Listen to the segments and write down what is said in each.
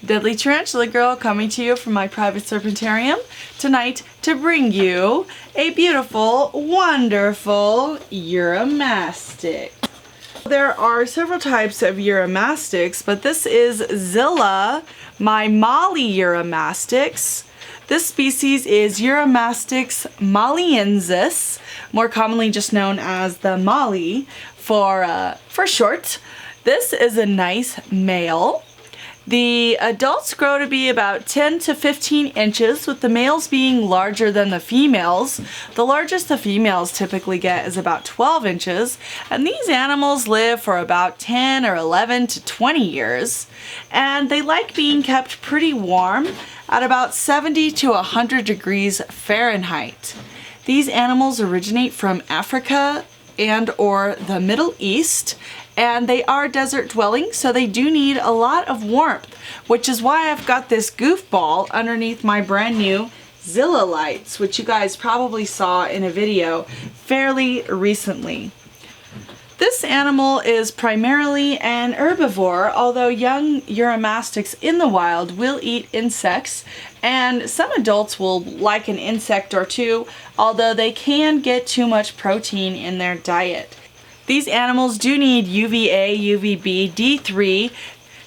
Deadly Tarantula Girl coming to you from my private serpentarium tonight to bring you a beautiful, wonderful Uromastyx. There are several types of Uromastyx, but this is Zilla, my Molly Uromastyx. This species is Uromastyx molliensis, more commonly just known as the Molly for short. This is a nice male. The adults grow to be about 10 to 15 inches, with the males being larger than the females. The largest the females typically get is about 12 inches, and these animals live for about 10 or 11 to 20 years. And they like being kept pretty warm at about 70 to 100 degrees Fahrenheit. These animals originate from Africa and or the Middle East, and they are desert dwelling, so they do need a lot of warmth, which is why I've got this goofball underneath my brand new Zilla lights, which you guys probably saw in a video fairly recently. This animal is primarily an herbivore, although young Uromastyx in the wild will eat insects, and some adults will like an insect or two, although they can get too much protein in their diet. These animals do need UVA, UVB, D3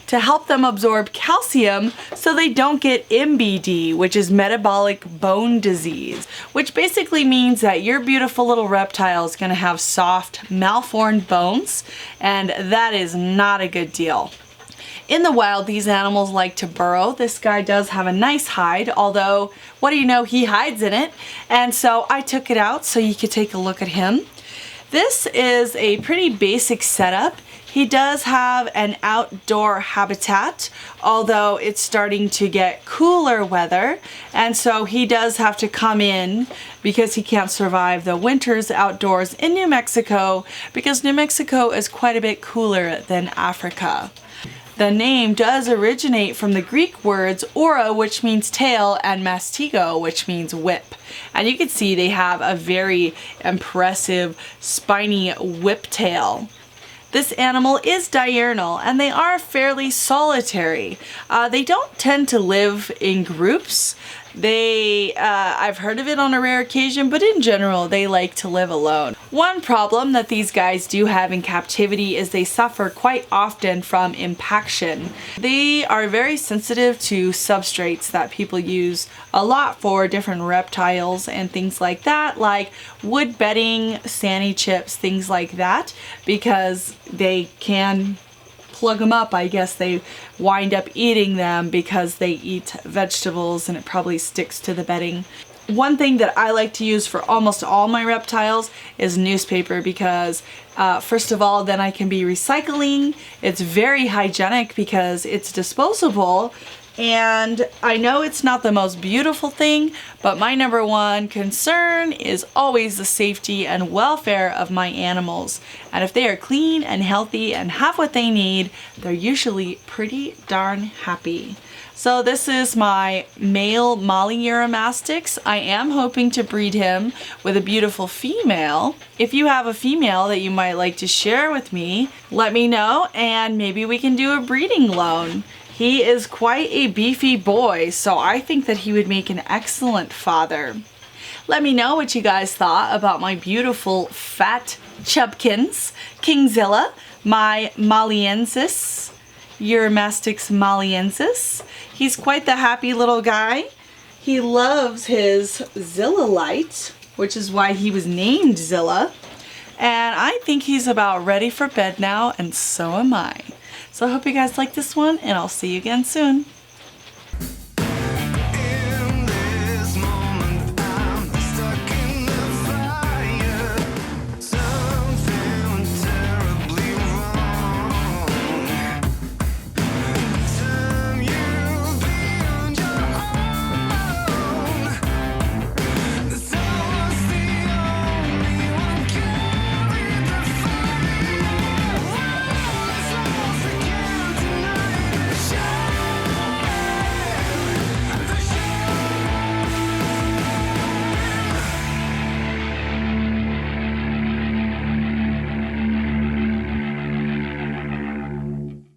to help them absorb calcium so they don't get MBD, which is metabolic bone disease, which basically means that your beautiful little reptile is going to have soft, malformed bones, and that is not a good deal. In the wild, these animals like to burrow. This guy does have a nice hide, although, what do you know, he hides in it, and so I took it out so you could take a look at him. This is a pretty basic setup. He does have an outdoor habitat, although it's starting to get cooler weather, and so he does have to come in because he can't survive the winters outdoors in New Mexico, because New Mexico is quite a bit cooler than Africa. The name does originate from the Greek words ora, which means tail, and mastigo, which means whip. And you can see they have a very impressive spiny whip tail. This animal is diurnal, and they are fairly solitary. They don't tend to live in groups. I've heard of it on a rare occasion, but in general, they like to live alone. One problem that these guys do have in captivity is they suffer quite often from impaction. They are very sensitive to substrates that people use a lot for different reptiles and things like that, like wood bedding, sani chips, things like that, because they can plug them up. I guess they wind up eating them because they eat vegetables and it probably sticks to the bedding. One thing that I like to use for almost all my reptiles is newspaper, because first of all, then I can be recycling. It's very hygienic because it's disposable. And I know it's not the most beautiful thing, but my number one concern is always the safety and welfare of my animals. And if they are clean and healthy and have what they need, they're usually pretty darn happy. So this is my male Molly Uromastyx. I am hoping to breed him with a beautiful female. If you have a female that you might like to share with me, let me know, and maybe we can do a breeding loan. He is quite a beefy boy, so I think that he would make an excellent father. Let me know what you guys thought about my beautiful fat chubkins, King Zilla, my molliensis, Uromastyx molliensis. He's quite the happy little guy. He loves his Zilla light, which is why he was named Zilla. And I think he's about ready for bed now, and so am I. So I hope you guys like this one, and I'll see you again soon.